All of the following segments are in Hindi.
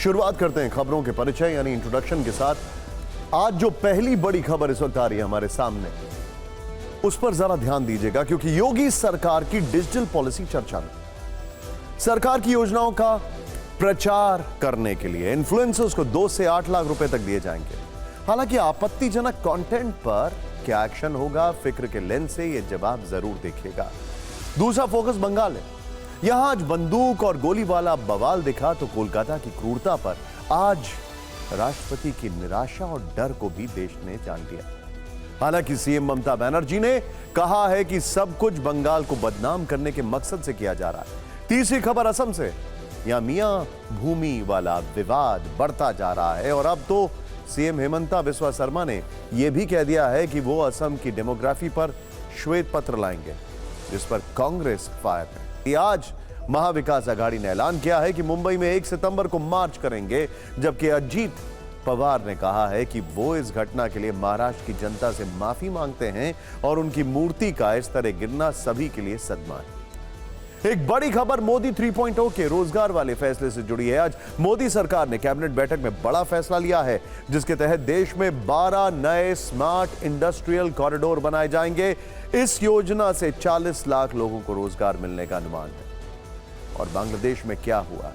शुरुआत करते हैं खबरों के परिचय यानी इंट्रोडक्शन के साथ। आज जो पहली बड़ी खबर इस वक्त आ रही है हमारे सामने, उस पर जरा ध्यान दीजिएगा, क्योंकि योगी सरकार की डिजिटल पॉलिसी चर्चा में। सरकार की योजनाओं का प्रचार करने के लिए इन्फ्लुएंसर्स को 2 से 8 लाख रुपए तक दिए जाएंगे। हालांकि आपत्तिजनक कंटेंट पर क्या एक्शन होगा, फिक्र के लेंस से यह जवाब जरूर देखेगा। दूसरा फोकस बंगाल है। यहां आज बंदूक और गोली वाला बवाल दिखा तो कोलकाता की क्रूरता पर आज राष्ट्रपति की निराशा और डर को भी देश ने जान लिया। हालांकि सीएम ममता बनर्जी ने कहा है कि सब कुछ बंगाल को बदनाम करने के मकसद से किया जा रहा है। तीसरी खबर असम से। यहां मियां भूमि वाला विवाद बढ़ता जा रहा है और अब तो सीएम हेमंता बिस्वा शर्मा ने यह भी कह दिया है कि वो असम की डेमोग्राफी पर श्वेत पत्र लाएंगे, जिस पर कांग्रेस फायर है। आज महाविकास आघाड़ी ने ऐलान किया है कि मुंबई में 1 सितंबर को मार्च करेंगे, जबकि अजीत पवार ने कहा है कि वो इस घटना के लिए महाराष्ट्र की जनता से माफी मांगते हैं और उनकी मूर्ति का इस तरह गिरना सभी के लिए सदमा है। एक बड़ी खबर मोदी 3.0 के रोजगार वाले फैसले से जुड़ी है। आज मोदी सरकार ने कैबिनेट बैठक में बड़ा फैसला लिया है, जिसके तहत देश में 12 नए स्मार्ट इंडस्ट्रियल कॉरिडोर बनाए जाएंगे। इस योजना से 40 लाख लोगों को रोजगार मिलने का अनुमान है। और बांग्लादेश में क्या हुआ,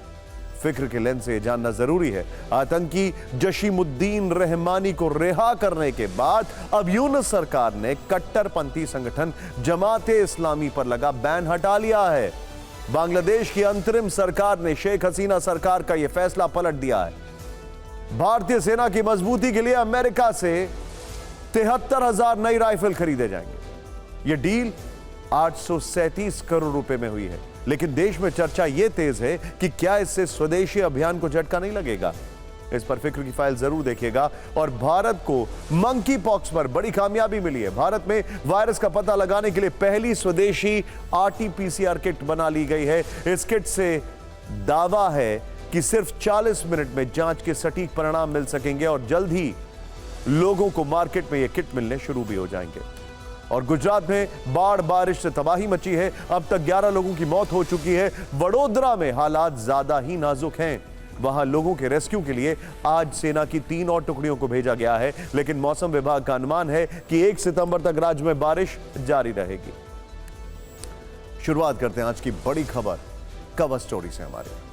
फिक्र के लेंस से जानना जरूरी है। आतंकी जशीमुद्दीन रहमानी को रिहा करने के बाद अब यूनुस सरकार ने कट्टरपंथी संगठन जमाते इस्लामी पर लगा बैन हटा लिया है। बांग्लादेश की अंतरिम सरकार ने शेख हसीना सरकार का यह फैसला पलट दिया है। भारतीय सेना की मजबूती के लिए अमेरिका से 73,000 नई राइफल खरीदे जाएंगे। यह डील 837 करोड़ रुपए में हुई है, लेकिन देश में चर्चा यह तेज है कि क्या इससे स्वदेशी अभियान को झटका नहीं लगेगा। इस पर फिक्र की फाइल जरूर देखिएगा। और भारत को मंकी पॉक्स पर बड़ी कामयाबी मिली है। भारत में वायरस का पता लगाने के लिए पहली स्वदेशी RT-PCR किट बना ली गई है। इस किट से दावा है कि सिर्फ 40 मिनट में जांच के सटीक परिणाम मिल सकेंगे और जल्द ही लोगों को मार्केट में यह किट मिलने शुरू भी हो जाएंगे। और गुजरात में बाढ़ बारिश से तबाही मची है। अब तक 11 लोगों की मौत हो चुकी है। वडोदरा में हालात ज्यादा ही नाजुक हैं। वहां लोगों के रेस्क्यू के लिए आज सेना की 3 और टुकड़ियों को भेजा गया है, लेकिन मौसम विभाग का अनुमान है कि 1 सितंबर तक राज्य में बारिश जारी रहेगी। शुरुआत करते हैं आज की बड़ी खबर कवर स्टोरी से। हमारे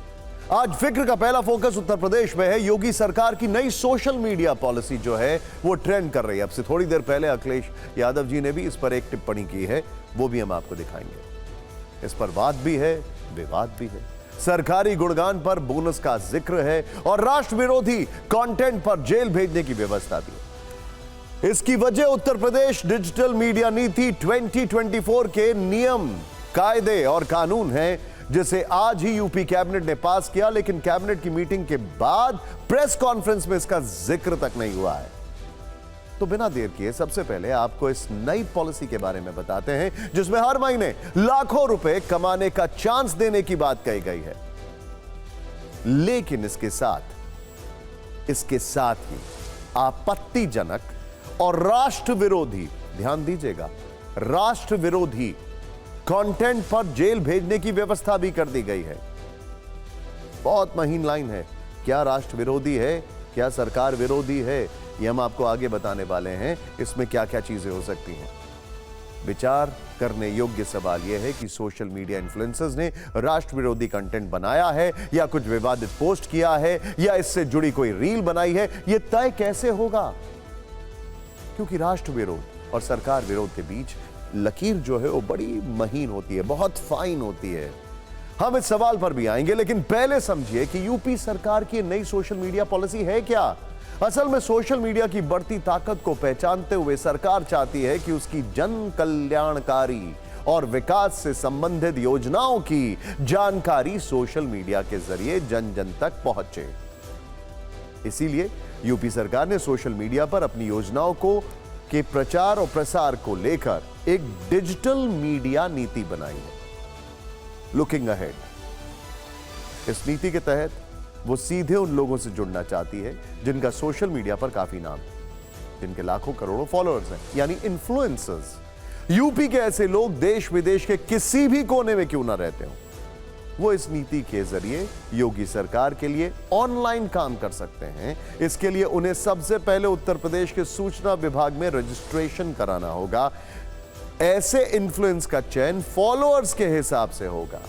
आज फिक्र का पहला फोकस उत्तर प्रदेश में है। योगी सरकार की नई सोशल मीडिया पॉलिसी जो है वो ट्रेंड कर रही है। अब से थोड़ी देर पहले अखिलेश यादव जी ने भी इस पर एक टिप्पणी की है, वो भी हम आपको दिखाएंगे। इस पर वाद भी है, विवाद भी है, सरकारी गुणगान पर बोनस का जिक्र है और राष्ट्र विरोधी कंटेंट पर जेल भेजने की व्यवस्था भी है। इसकी वजह उत्तर प्रदेश डिजिटल मीडिया नीति 2024 के नियम, कायदे और कानून हैं, जिसे आज ही यूपी कैबिनेट ने पास किया, लेकिन कैबिनेट की मीटिंग के बाद प्रेस कॉन्फ्रेंस में इसका जिक्र तक नहीं हुआ है। तो बिना देर किए सबसे पहले आपको इस नई पॉलिसी के बारे में बताते हैं, जिसमें हर महीने लाखों रुपए कमाने का चांस देने की बात कही गई है। लेकिन इसके साथ ही आपत्तिजनक और राष्ट्र विरोधी, ध्यान दीजिएगा, राष्ट्र विरोधी कंटेंट पर जेल भेजने की व्यवस्था भी कर दी गई है। बहुत महीन लाइन है। क्या राष्ट्र विरोधी है, क्या सरकार विरोधी है, यह हम आपको आगे बताने वाले हैं। इसमें क्या क्या चीजें हो सकती हैं। विचार करने योग्य सवाल यह है कि सोशल मीडिया इन्फ्लुएंसर्स ने राष्ट्र विरोधी कंटेंट बनाया है या कुछ विवादित पोस्ट किया है या इससे जुड़ी कोई रील बनाई है, यह तय कैसे होगा? क्योंकि राष्ट्र विरोध और सरकार विरोध के बीच लकीर जो है वो बड़ी महीन होती है, बहुत फाइन होती है। हम इस सवाल पर भी आएंगे, लेकिन पहले समझिए कि यूपी सरकार की नई सोशल मीडिया पॉलिसी है क्या। असल में सोशल मीडिया की बढ़ती ताकत को पहचानते हुए सरकार चाहती है कि उसकी जन कल्याणकारी और विकास से संबंधित योजनाओं की जानकारी सोशल मीडिया के जरिए जन जन तक पहुंचे। इसीलिए यूपी सरकार ने सोशल मीडिया पर अपनी योजनाओं के प्रचार और प्रसार को लेकर एक डिजिटल मीडिया नीति बनाई है, लुकिंग अहेड। इस नीति के तहत वो सीधे उन लोगों से जुड़ना चाहती है जिनका सोशल मीडिया पर काफी नाम है, जिनके लाखों करोड़ों फॉलोअर्स हैं, यानी इन्फ्लुएंसर्स। यूपी के ऐसे लोग देश विदेश के किसी भी कोने में क्यों ना रहते हो, वो इस नीति के जरिए योगी सरकार के लिए ऑनलाइन काम कर सकते हैं। इसके लिए उन्हें सबसे पहले उत्तर प्रदेश के सूचना विभाग में रजिस्ट्रेशन कराना होगा। ऐसे इन्फ्लुएंस का चयन फॉलोअर्स के हिसाब से होगा।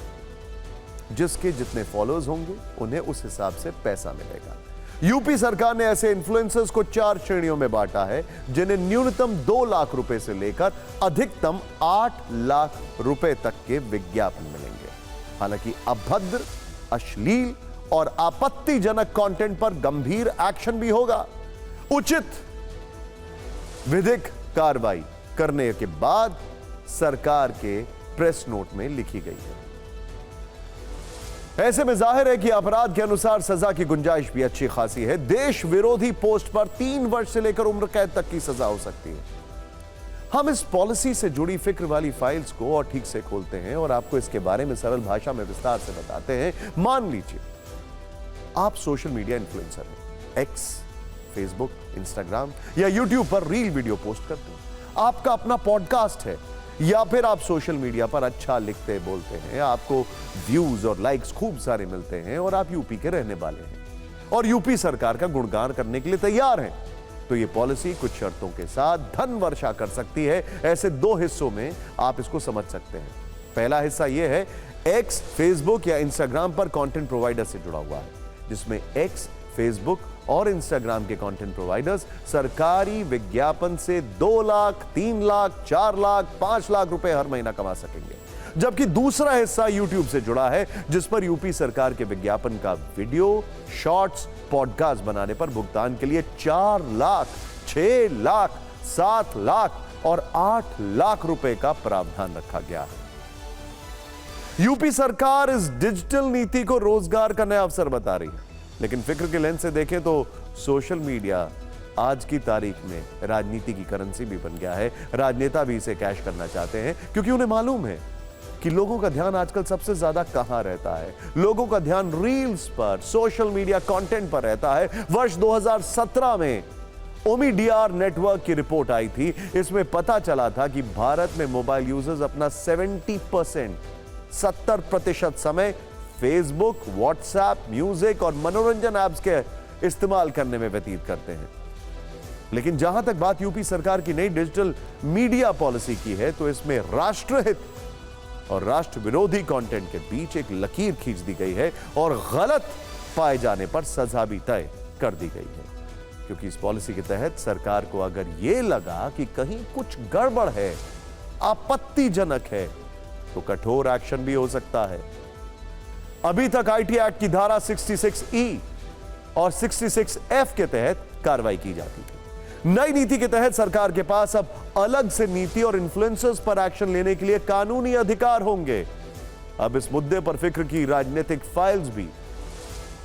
जिसके जितने फॉलोअर्स होंगे उन्हें उस हिसाब से पैसा मिलेगा। यूपी सरकार ने ऐसे इन्फ्लुएंसर्स को 4 श्रेणियों में बांटा है, जिन्हें न्यूनतम 2 लाख रुपए से लेकर अधिकतम 8 लाख रुपए तक के विज्ञापन मिलेंगे। हालांकि अभद्र, अश्लील और आपत्तिजनक कंटेंट पर गंभीर एक्शन भी होगा। उचित विधिक कार्रवाई करने के बाद सरकार के प्रेस नोट में लिखी गई है। ऐसे में जाहिर है कि अपराध के अनुसार सजा की गुंजाइश भी अच्छी खासी है। देश विरोधी पोस्ट पर 3 वर्ष से लेकर उम्र कैद तक की सजा हो सकती है। हम इस पॉलिसी से जुड़ी फिक्र वाली फाइल्स को और ठीक से खोलते हैं और आपको इसके बारे में सरल भाषा में विस्तार से बताते हैं। मान लीजिए आप सोशल मीडिया इन्फ्लुएंसर हैं, एक्स, फेसबुक, इंस्टाग्राम या यूट्यूब पर रील वीडियो पोस्ट करते हैं। आपका अपना पॉडकास्ट है या फिर आप सोशल मीडिया पर अच्छा लिखते बोलते हैं, आपको व्यूज और लाइक्स खूब सारे मिलते हैं और आप यूपी के रहने वाले हैं और यूपी सरकार का गुणगान करने के लिए तैयार हैं, तो यह पॉलिसी कुछ शर्तों के साथ धन वर्षा कर सकती है। ऐसे 2 हिस्सों में आप इसको समझ सकते हैं। पहला हिस्सा यह है, एक्स, फेसबुक या इंस्टाग्राम पर कंटेंट प्रोवाइडर से जुड़ा हुआ है, जिसमें एक्स, फेसबुक और इंस्टाग्राम के कंटेंट प्रोवाइडर्स सरकारी विज्ञापन से 2 लाख, 3 लाख, 4 लाख, 5 लाख रुपए हर महीना कमा सकेंगे। जबकि दूसरा हिस्सा यूट्यूब से जुड़ा है, जिस पर यूपी सरकार के विज्ञापन का वीडियो, शॉर्ट्स, पॉडकास्ट बनाने पर भुगतान के लिए 4 लाख, 6 लाख, 7 लाख और 8 लाख रुपए का प्रावधान रखा गया है। यूपी सरकार इस डिजिटल नीति को रोजगार का नया अवसर बता रही है, लेकिन फिक्र के लेंस से देखें तो सोशल मीडिया आज की तारीख में राजनीति की करेंसी भी बन गया है। राजनेता भी इसे कैश करना चाहते हैं, क्योंकि उन्हें मालूम है कि लोगों का ध्यान आजकल सबसे ज्यादा कहां रहता है। लोगों का ध्यान रील्स पर, सोशल मीडिया कंटेंट पर रहता है। वर्ष 2017 में ओमिडियार नेटवर्क की रिपोर्ट आई थी। इसमें पता चला था कि भारत में मोबाइल यूजर्स अपना 70% समय फेसबुक, व्हाट्सएप, म्यूजिक और मनोरंजन ऐप्स के इस्तेमाल करने में व्यतीत करते हैं। लेकिन जहां तक बात यूपी सरकार की नई डिजिटल मीडिया पॉलिसी की है, तो इसमें राष्ट्रहित और राष्ट्र विरोधी कंटेंट के बीच एक लकीर खींच दी गई है और गलत पाए जाने पर सजा भी तय कर दी गई है। क्योंकि इस पॉलिसी के तहत सरकार को अगर यह लगा कि कहीं कुछ गड़बड़ है, आपत्तिजनक है, तो कठोर एक्शन भी हो सकता है। अभी तक आईटी एक्ट की धारा 66E और 66F के तहत कार्रवाई की जाती थी। नई नीति के तहत सरकार के पास अब अलग से नीति और इन्फ्लुएंसर्स पर एक्शन लेने के लिए कानूनी अधिकार होंगे। अब इस मुद्दे पर फिक्र की राजनीतिक फाइल्स भी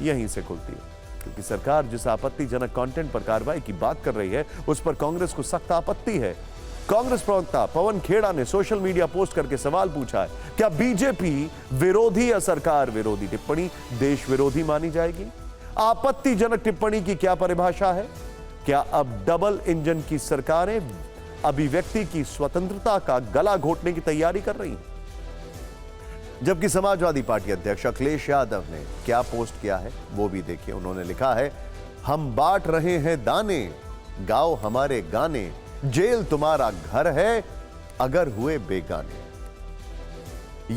यहीं से खुलती है, क्योंकि सरकार जिस आपत्तिजनक कंटेंट पर कार्रवाई की बात कर रही है, उस पर कांग्रेस को सख्त आपत्ति है। कांग्रेस प्रवक्ता पवन खेड़ा ने सोशल मीडिया पोस्ट करके सवाल पूछा है, क्या बीजेपी विरोधी या सरकार विरोधी टिप्पणी देश विरोधी मानी जाएगी? आपत्तिजनक टिप्पणी की क्या परिभाषा है? क्या अब डबल इंजन की सरकारें अभिव्यक्ति की स्वतंत्रता का गला घोटने की तैयारी कर रही हैं? जबकि समाजवादी पार्टी अध्यक्ष अखिलेश यादव ने क्या पोस्ट किया है वो भी देखिए। उन्होंने लिखा है, हम बांट रहे हैं दाने, गाओ हमारे गाने, जेल तुम्हारा घर है अगर हुए बेगाने।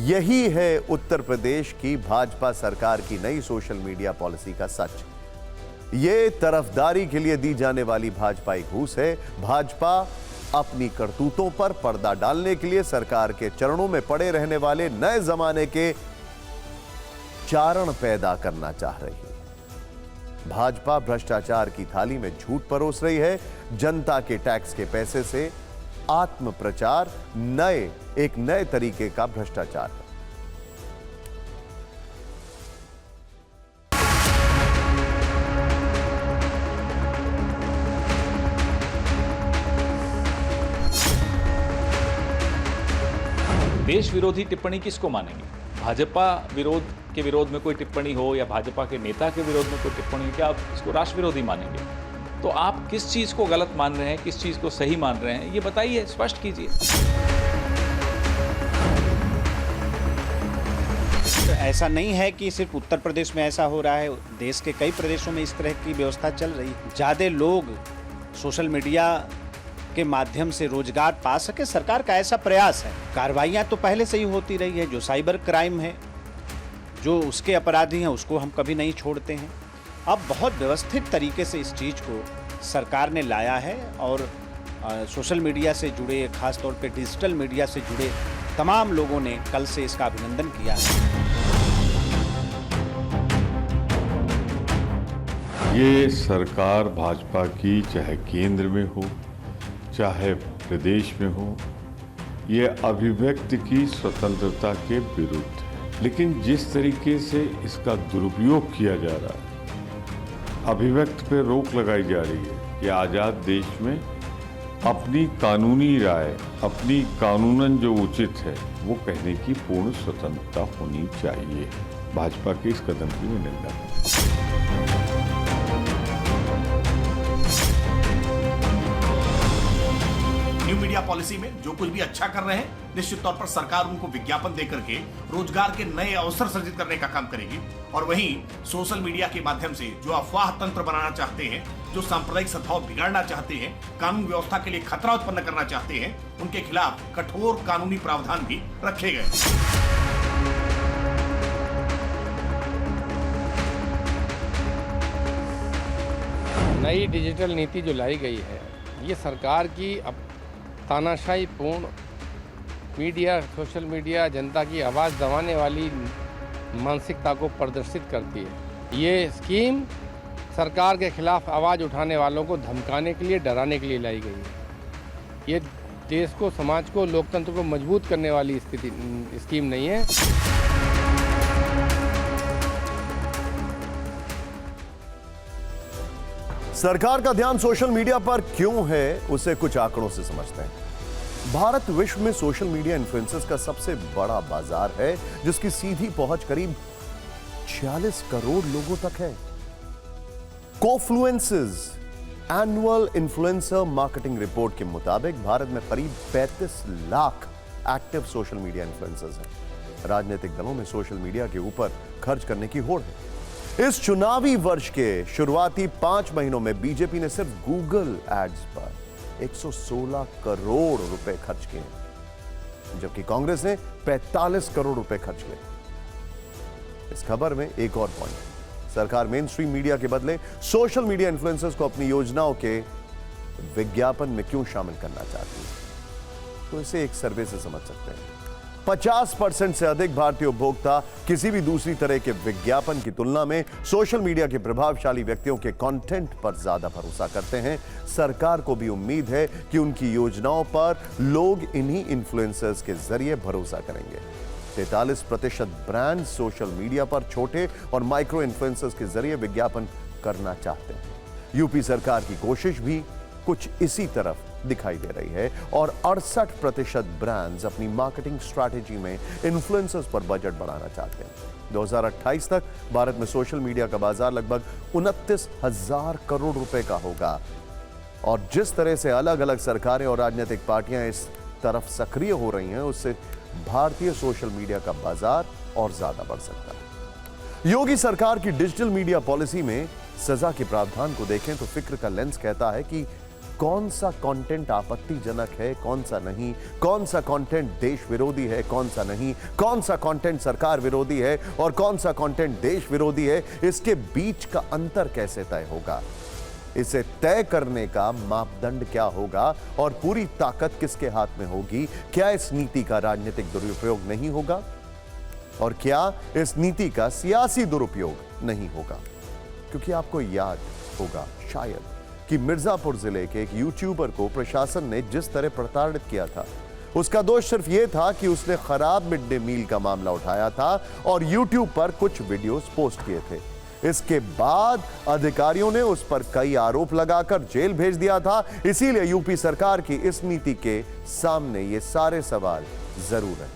यही है उत्तर प्रदेश की भाजपा सरकार की नई सोशल मीडिया पॉलिसी का सच। ये तरफदारी के लिए दी जाने वाली भाजपाई घूस है। भाजपा अपनी करतूतों पर पर्दा डालने के लिए सरकार के चरणों में पड़े रहने वाले नए जमाने के चारण पैदा करना चाह रही है। भाजपा भ्रष्टाचार की थाली में झूठ परोस रही है। जनता के टैक्स के पैसे से आत्म प्रचार एक नए तरीके का भ्रष्टाचार है। देश विरोधी टिप्पणी किसको मानेंगे? भाजपा के विरोध में कोई टिप्पणी हो या भाजपा के नेता के विरोध में कोई टिप्पणी हो, क्या आप इसको राष्ट्र विरोधी मानेंगे? तो आप किस चीज को गलत मान रहे हैं, किस चीज को सही मान रहे हैं, ये बताइए, स्पष्ट कीजिए। तो ऐसा नहीं है कि सिर्फ उत्तर प्रदेश में ऐसा हो रहा है, देश के कई प्रदेशों में इस तरह की व्यवस्था चल रही है। ज़्यादा लोग सोशल मीडिया के माध्यम से रोजगार पा सके, सरकार का ऐसा प्रयास है। कार्रवाइयाँ तो पहले से ही होती रही है। जो साइबर क्राइम है, जो उसके अपराधी हैं, उसको हम कभी नहीं छोड़ते हैं। अब बहुत व्यवस्थित तरीके से इस चीज़ को सरकार ने लाया है और सोशल मीडिया से जुड़े, खास तौर पे डिजिटल मीडिया से जुड़े तमाम लोगों ने कल से इसका अभिनंदन किया है। ये सरकार भाजपा की चाहे केंद्र में हो चाहे प्रदेश में हो, ये अभिव्यक्ति की स्वतंत्रता के विरुद्ध है। लेकिन जिस तरीके से इसका दुरुपयोग किया जा रहा है, अभिव्यक्ति पे रोक लगाई जा रही है कि आज़ाद देश में अपनी कानूनी राय, अपनी कानूनन जो उचित है वो कहने की पूर्ण स्वतंत्रता होनी चाहिए। भाजपा के इस कदम की मैं निंदा करता हूं। न्यू मीडिया पॉलिसी में जो कुछ भी अच्छा कर रहे हैं, निश्चित तौर पर सरकार उनको विज्ञापन देकर के रोजगार के नए अवसर सृजित करने का काम करेगी। और वहीं सोशल मीडिया के माध्यम से जो अफवाह तंत्र बनाना चाहते हैं, जो सांप्रदायिक सद्भाव बिगाड़ना चाहते हैं, कानून व्यवस्था के लिए खतरा उत्पन्न करना चाहते हैं, उनके खिलाफ कठोर कानूनी प्रावधान भी रखे गए। नई डिजिटल नीति जो लाई गई है, ये सरकार की अब तानाशाही पूर्ण मीडिया, सोशल मीडिया, जनता की आवाज़ दबाने वाली मानसिकता को प्रदर्शित करती है। ये स्कीम सरकार के खिलाफ आवाज़ उठाने वालों को धमकाने के लिए, डराने के लिए लाई गई है। ये देश को, समाज को, लोकतंत्र को मजबूत करने वाली स्कीम नहीं है। सरकार का ध्यान सोशल मीडिया पर क्यों है, उसे कुछ आंकड़ों से समझते हैं। भारत विश्व में सोशल मीडिया इन्फ्लुएंसर्स का सबसे बड़ा बाजार है, जिसकी सीधी पहुंच करीब 46 करोड़ लोगों तक है। कोफ्लुएंसेस एनुअल इन्फ्लुएंसर मार्केटिंग रिपोर्ट के मुताबिक भारत में करीब 35 lakh active social media influencers हैं। राजनीतिक दलों में सोशल मीडिया के ऊपर खर्च करने की होड़ है। इस चुनावी वर्ष के शुरुआती 5 महीनों में बीजेपी ने सिर्फ गूगल एड्स पर 116 करोड़ रुपए खर्च किए, जबकि कांग्रेस ने 45 करोड़ रुपए खर्च किए। इस खबर में एक और पॉइंट, सरकार मेन स्ट्रीम मीडिया के बदले सोशल मीडिया इन्फ्लुएंसर्स को अपनी योजनाओं के विज्ञापन में क्यों शामिल करना चाहती है, तो इसे एक सर्वे से समझ सकते हैं। 50% से अधिक भारतीय उपभोक्ता किसी भी दूसरी तरह के विज्ञापन की तुलना में सोशल मीडिया के प्रभावशाली व्यक्तियों के कंटेंट पर ज्यादा भरोसा करते हैं। सरकार को भी उम्मीद है कि उनकी योजनाओं पर लोग इन्हीं इन्फ्लुएंसर्स के जरिए भरोसा करेंगे। 43% ब्रांड सोशल मीडिया पर छोटे और माइक्रो इन्फ्लुएंसर्स के जरिए विज्ञापन करना चाहते हैं। यूपी सरकार की कोशिश भी कुछ इसी तरफ दिखाई दे रही है और 68% ब्रांड्स अपनी मार्केटिंग स्ट्रैटेजी में इन्फ्लुएंसर्स पर बजट बढ़ाना चाहते हैं। 2028 तक भारत में सोशल मीडिया का बाजार लगभग 29,000 करोड़ रुपए का होगा। और जिस तरह से अलग अलग सरकारें और राजनीतिक पार्टियां इस तरफ सक्रिय हो रही हैं, उससे भारतीय सोशल मीडिया का बाजार और ज्यादा बढ़ सकता है। योगी सरकार की डिजिटल मीडिया पॉलिसी में सजा के प्रावधान को देखें तो फिक्र का लेंस कहता है कि कौन सा कंटेंट आपत्तिजनक है, कौन सा नहीं, कौन सा कंटेंट देश विरोधी है, कौन सा नहीं, कौन सा कंटेंट सरकार विरोधी है और कौन सा कंटेंट देश विरोधी है, इसके बीच का अंतर कैसे तय होगा, इसे तय करने का मापदंड क्या होगा और पूरी ताकत किसके हाथ में होगी। क्या इस नीति का राजनीतिक दुरुपयोग नहीं होगा और क्या इस नीति का सियासी दुरुपयोग नहीं होगा। क्योंकि आपको याद होगा शायद कि मिर्जापुर जिले के एक यूट्यूबर को प्रशासन ने जिस तरह प्रताड़ित किया था, उसका दोष सिर्फ यह था कि उसने खराब मिड डे मील का मामला उठाया था और यूट्यूब पर कुछ वीडियोस पोस्ट किए थे। इसके बाद अधिकारियों ने उस पर कई आरोप लगाकर जेल भेज दिया था। इसीलिए यूपी सरकार की इस नीति के सामने ये सारे सवाल जरूर हैं।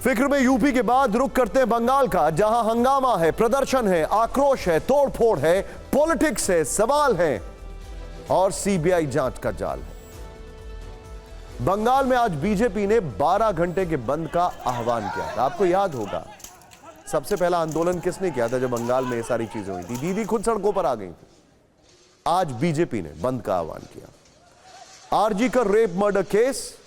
फिक्र में यूपी के बाद रुख करते हैं बंगाल का, जहां हंगामा है, प्रदर्शन है, आक्रोश है, तोड़फोड़ है, पॉलिटिक्स है, सवाल है और सीबीआई जांच का जाल है। बंगाल में आज बीजेपी ने 12 घंटे के बंद का आह्वान किया था। आपको याद होगा सबसे पहला आंदोलन किसने किया था जब बंगाल में ये सारी चीजें हुई थी? दीदी खुद सड़कों पर आ गई थी। आज बीजेपी ने बंद का आह्वान किया। आरजी का रेप मर्डर केस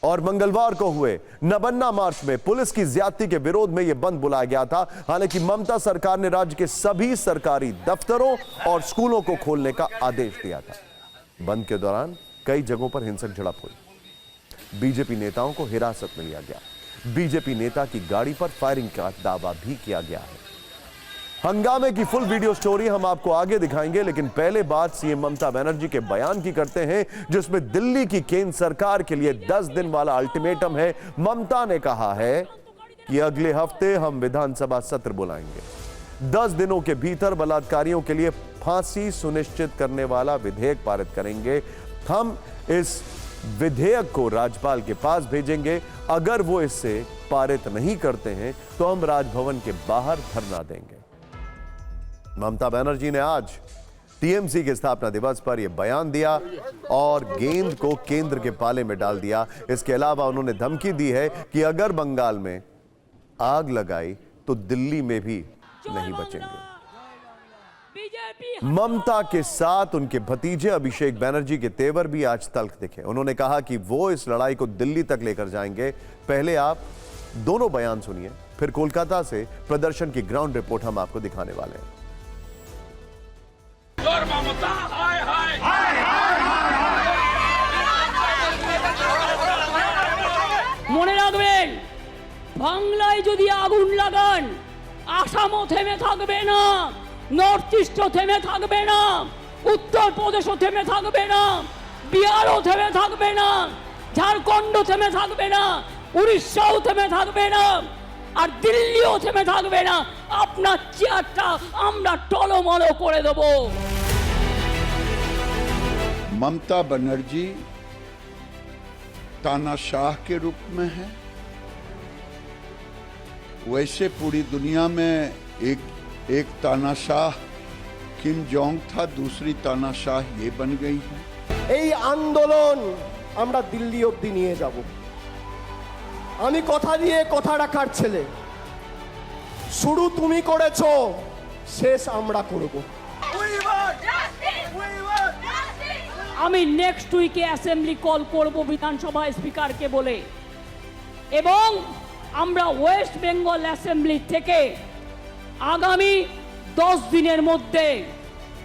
और मंगलवार को हुए नबन्ना मार्च में पुलिस की ज्यादती के विरोध में यह बंद बुलाया गया था। हालांकि ममता सरकार ने राज्य के सभी सरकारी दफ्तरों और स्कूलों को खोलने का आदेश दिया था। बंद के दौरान कई जगहों पर हिंसक झड़प हुई। बीजेपी नेताओं को हिरासत में लिया गया। बीजेपी नेता की गाड़ी पर फायरिंग का दावा भी किया गया है। हंगामे की फुल वीडियो स्टोरी हम आपको आगे दिखाएंगे, लेकिन पहले बात सीएम ममता बनर्जी के बयान की करते हैं, जिसमें दिल्ली की केंद्र सरकार के लिए 10 दिन वाला अल्टीमेटम है। ममता ने कहा है कि अगले हफ्ते हम विधानसभा सत्र बुलाएंगे। 10 दिनों के भीतर बलात्कारियों के लिए फांसी सुनिश्चित करने वाला विधेयक पारित करेंगे। हम इस विधेयक को राज्यपाल के पास भेजेंगे। अगर वो इससे पारित नहीं करते हैं तो हम राजभवन के बाहर धरना देंगे। ममता बनर्जी ने आज टीएमसी के स्थापना दिवस पर यह बयान दिया और गेंद को केंद्र के पाले में डाल दिया। इसके अलावा उन्होंने धमकी दी है कि अगर बंगाल में आग लगाई तो दिल्ली में भी नहीं बचेंगे। ममता के साथ उनके भतीजे अभिषेक बनर्जी के तेवर भी आज तल्ख दिखे। उन्होंने कहा कि वो इस लड़ाई को दिल्ली तक लेकर जाएंगे। पहले आप दोनों बयान सुनिए, फिर कोलकाता से प्रदर्शन की ग्राउंड रिपोर्ट हम आपको दिखाने वाले हैं। মনে রাখবেন, বাংলায় যদি আগুন লাগান আসামও থেমে থাকবে না, নর্থ ইস্টও থেমে থাকবে না, উত্তরপ্রদেশও থেমে থাকবে না, বিহারও থেমে থাকবে না, ঝাড়খণ্ডও থেমে থাকবে না, উড়িষ্যাও থেমে থাকবে না, আর দিল্লিও থেমে থাকবে না। আপনার চেয়ারটা আমরা টলমল করে দেব। ममता बनर्जी तानाशाह के रूप में है। वैसे पूरी दुनिया में एक तानाशाह किम जोंग था, दूसरी तानाशाह ये बन गई है। এই আন্দোলন আমরা দিল্লি অবধি নিয়ে যাব। আমি কথা দিয়ে কথা রাখার ছেলে। শুরু তুমি করেছো, শেষ আমরা করব। আমি নেক্সট উইকে অ্যাসেম্বলি কল করব বিধানসভা স্পিকারকে বলে, এবং আমরা ওয়েস্ট বেঙ্গল অ্যাসেম্বলি থেকে আগামী 10 দিনের মধ্যে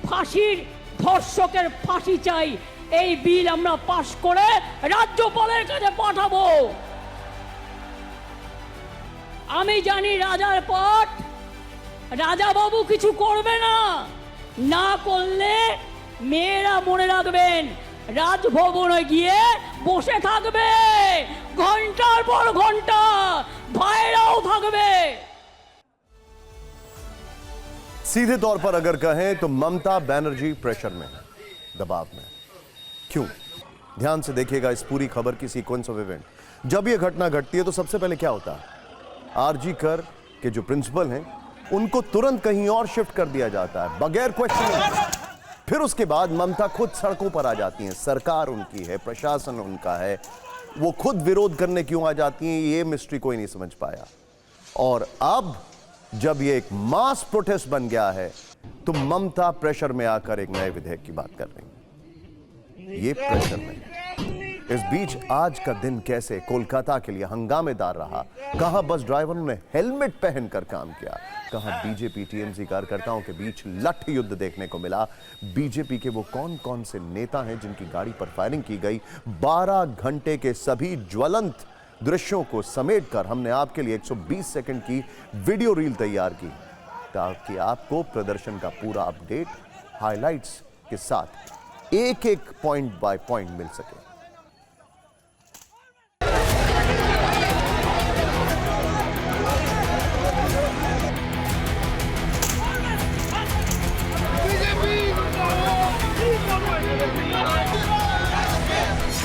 ফাঁসির ধর্ষকের ফাঁসি চাই এই বিল আমরা পাশ করে রাজ্যপালের কাছে পাঠাবো। আমি জানি রাজার পট রাজা বাবু কিছু করবে না, না করলে মেয়েরা মনে রাখবেন রাজভবনে গিয়ে বসে থাকবে ঘন্টার পর ঘন্টা, ভাইরাও থাকবে। सीधे तौर पर अगर कहें तो ममता बनर्जी प्रेशर में है, दबाव में। क्यों? ध्यान से देखिएगा इस पूरी खबर की सीक्वेंस ऑफ इवेंट। जब यह घटना घटती है तो सबसे पहले क्या होता है? आरजी कर के जो प्रिंसिपल हैं उनको तुरंत कहीं और शिफ्ट कर दिया जाता है बगैर क्वेश्चन। फिर उसके बाद ममता खुद सड़कों पर आ जाती हैं। सरकार उनकी है, प्रशासन उनका है, वो खुद विरोध करने क्यों आ जाती हैं ये मिस्ट्री कोई नहीं समझ पाया। और अब जब ये एक मास प्रोटेस्ट बन गया है तो ममता प्रेशर में आकर एक नए विधेयक की बात कर रही है। ये प्रेशर में है। इस बीच आज का दिन कैसे कोलकाता के लिए हंगामेदार रहा। कहां बस ड्राइवरों ने हेलमेट पहनकर काम किया, कहां बीजेपी टीएमसी कार्यकर्ताओं के बीच लठ युद्ध देखने को मिला। बीजेपी के वो कौन कौन से नेता हैं जिनकी गाड़ी पर फायरिंग की गई। 12 घंटे के सभी ज्वलंत दृश्यों को समेटकर हमने आपके लिए 120 सेकंड की वीडियो रील तैयार की ताकि आपको प्रदर्शन का पूरा अपडेट हाइलाइट्स के साथ एक एक पॉइंट बाय पॉइंट मिल सके।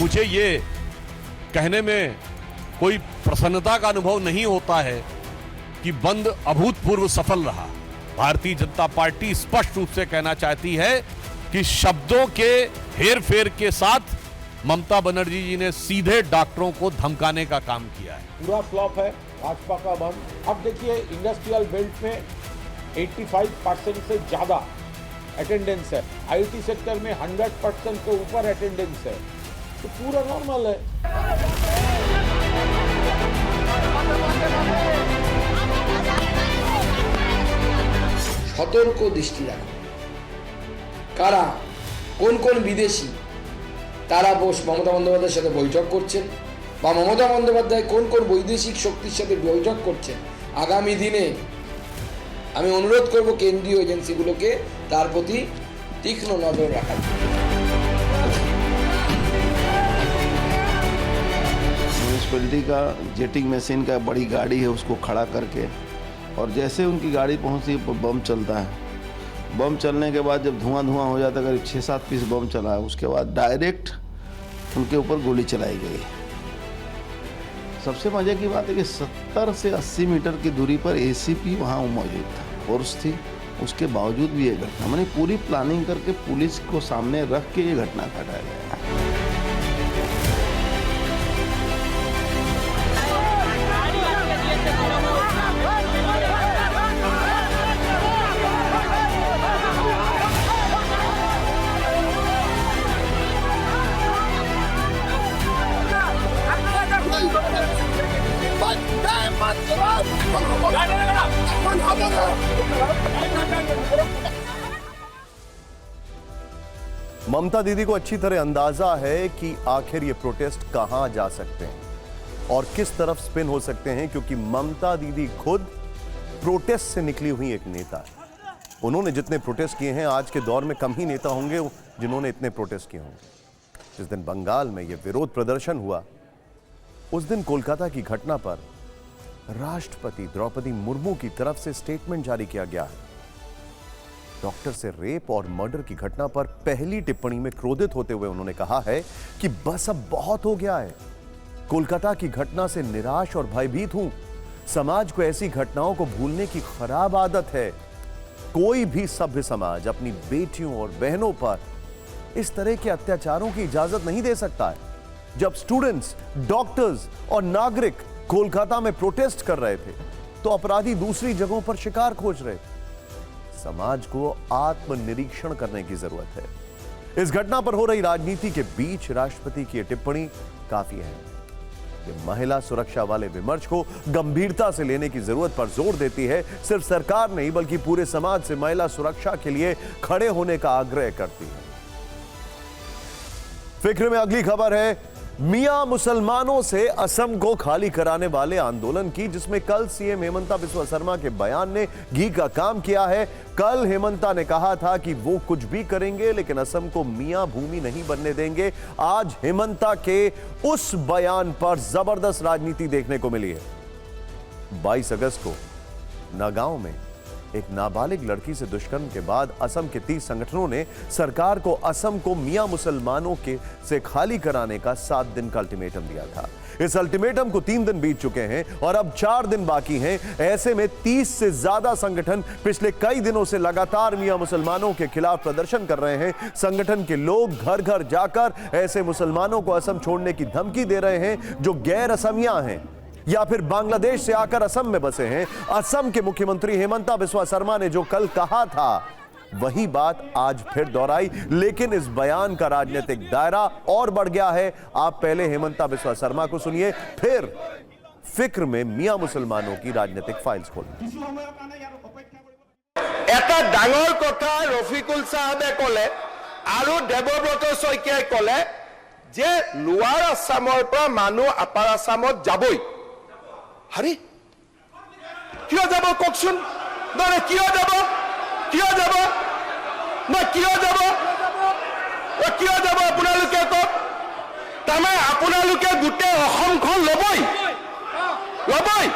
मुझे ये कहने में कोई प्रसन्नता का अनुभव नहीं होता है कि बंद अभूतपूर्व सफल रहा। भारतीय जनता पार्टी स्पष्ट रूप से कहना चाहती है कि शब्दों के हेरफेर के साथ ममता बनर्जी जी ने सीधे डॉक्टरों को धमकाने का काम किया है। पूरा फ्लॉप है भाजपा का बंद। अब देखिए इंडस्ट्रियल बेल्ट में 85% से ज्यादा अटेंडेंस है, आईटी सेक्टर में 100% के ऊपर अटेंडेंस है, तो पूरा नॉर्मल है। সতর্ক দৃষ্টি রাখুন কারা কোন কোন বিদেশি তারা মমতা বন্দ্যোপাধ্যায়ের সাথে বৈঠক করছেন বা মমতা বন্দ্যোপাধ্যায় কোন কোন বৈদেশিক শক্তির সাথে বৈঠক করছেন। আগামী দিনে আমি অনুরোধ করব কেন্দ্রীয় এজেন্সিগুলোকে তার প্রতি তীক্ষ্ণ নজর রাখার। म्यूनिसिपैलिटी का जेटिंग मशीन का बड़ी गाड़ी है, उसको खड़ा करके, और जैसे उनकी गाड़ी पहुंची बम चलता है। बम चलने के बाद जब धुआं हो जाता है, करीब 6-7 पीस बम चला है, उसके बाद डायरेक्ट उनके ऊपर गोली चलाई गई। सबसे मजे की बात है कि 70 से 80 मीटर की दूरी पर एसीपी वहाँ मौजूद था, फोर्स थी, उसके बावजूद भी ये घटना, मैंने पूरी प्लानिंग करके पुलिस को सामने रख के ये घटना घटाया गया। ममता दीदी को अच्छी तरह अंदाजा है कि आखिर ये प्रोटेस्ट कहां जा सकते हैं और किस तरफ स्पिन हो सकते हैं, क्योंकि ममता दीदी खुद प्रोटेस्ट से निकली हुई एक नेता है। उन्होंने जितने प्रोटेस्ट किए हैं, आज के दौर में कम ही नेता होंगे जिन्होंने इतने प्रोटेस्ट किए होंगे। जिस दिन बंगाल में यह विरोध प्रदर्शन हुआ, उस दिन कोलकाता की घटना पर राष्ट्रपति द्रौपदी मुर्मू की तरफ से स्टेटमेंट जारी किया गया है। डॉक्टर से रेप और मर्डर की घटना पर पहली टिप्पणी में क्रोधित होते हुए उन्होंने कहा है कि बस अब बहुत हो गया है। कोलकाता की घटना से निराश और भयभीत हूं। समाज को ऐसी घटनाओं को भूलने की खराब आदत है। कोई भी सभ्य समाज अपनी बेटियों और बहनों पर इस तरह के अत्याचारों की इजाजत नहीं दे सकता है। जब स्टूडेंट्स, डॉक्टर्स और नागरिक कोलकाता में प्रोटेस्ट कर रहे थे, तो अपराधी दूसरी जगहों पर शिकार खोज रहे थे। समाज को आत्मनिरीक्षण करने की जरूरत है। इस घटना पर हो रही राजनीति के बीच राष्ट्रपति की टिप्पणी काफी है। ये महिला सुरक्षा वाले विमर्श को गंभीरता से लेने की जरूरत पर जोर देती है। सिर्फ सरकार नहीं, बल्कि पूरे समाज से महिला सुरक्षा के लिए खड़े होने का आग्रह करती है। फिक्र में अगली खबर है मियां मुसलमानों से असम को खाली कराने वाले आंदोलन की, जिसमें कल सीएम हेमंता बिस्वा शर्मा के बयान ने घी का काम किया है। कल हेमंता ने कहा था कि वो कुछ भी करेंगे लेकिन असम को मियां भूमि नहीं बनने देंगे। आज हेमंता के उस बयान पर जबरदस्त राजनीति देखने को मिली है। 22 अगस्त को नगांव में एक नाबालिग लड़की से दुष्कर्म के बाद असम के 30 संगठनों ने सरकार को असम को मियां मुसलमानों के से खाली कराने का 7 दिन का अल्टीमेटम दिया था। इस अल्टीमेटम को 3 दिन बीत चुके हैं और अब 4 दिन बाकी हैं। ऐसे में 30 से ज्यादा संगठन पिछले कई दिनों से लगातार मियां मुसलमानों के खिलाफ प्रदर्शन कर रहे हैं। संगठन के लोग घर घर जाकर ऐसे मुसलमानों को असम छोड़ने की धमकी दे रहे हैं जो गैर असमिया हैं या फिर बांग्लादेश से आकर असम में बसे हैं। असम के मुख्यमंत्री हेमंता बिस्वा शर्मा ने जो कल कहा था वही बात आज फिर दोहराई, लेकिन इस बयान का राजनीतिक दायरा और बढ़ गया है। आप पहले हेमंता बिस्वा शर्मा को सुनिए, फिर फिक्र में मियां मुसलमानों की राजनीतिक फाइल्स खोलें। এটা ডাঙৰ কথা ৰফিকুল সাহেবে কলে আৰু দেৱব্ৰত শইকীয়াই কলে যে লোৱাৰ আসামৰ পৰা মানুহ আপাৰ আসামত যাবই। হাৰি কিয় যাব কওকচোন? নহয় কিয় যাব? কিয় যাব? না কিয় যাব? কিয় যাব আপোনালোকে কওক? তাৰমানে আপোনালোকে গোটেই অসমখন ল'বই ল'বই।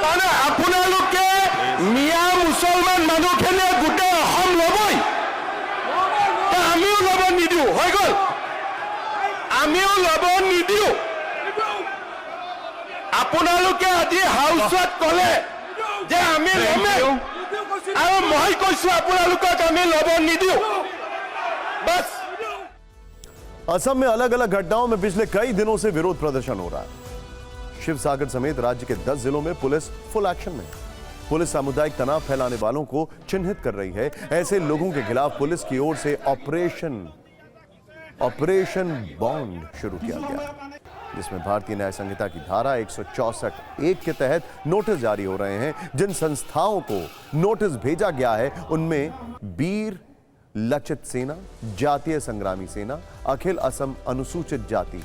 তাৰমানে আপোনালোকে মিয়া মুছলমান মানুহখিনিয়ে গোটেই অসম ল'বই। আমিও ল'ব নিদিওঁ, হৈ গ'ল। আমিও ল'ব নিদিওঁ। আপোনালোকে আজি হাউচত ক'লে যে আমি ল'মেই, আৰু মই কৈছো আপোনালোকক আমি ল'ব নিদিওঁ। बस। असम में अलग अलग घटनाओं में पिछले कई दिनों से विरोध प्रदर्शन हो रहा है। शिवसागर समेत राज्य के 10 जिलों में पुलिस फुल एक्शन में है। पुलिस सामुदायिक तनाव फैलाने वालों को चिन्हित कर रही है। ऐसे लोगों के खिलाफ पुलिस की ओर से ऑपरेशन बॉन्ड शुरू किया गया, जिसमें भारतीय न्याय संहिता की धारा 164(1) के तहत नोटिस जारी हो रहे हैं। जिन संस्थाओं को नोटिस भेजा गया है उनमें वीर लचित सेना, जातीय संग्रामी सेना, अखिल असम अनुसूचित जाति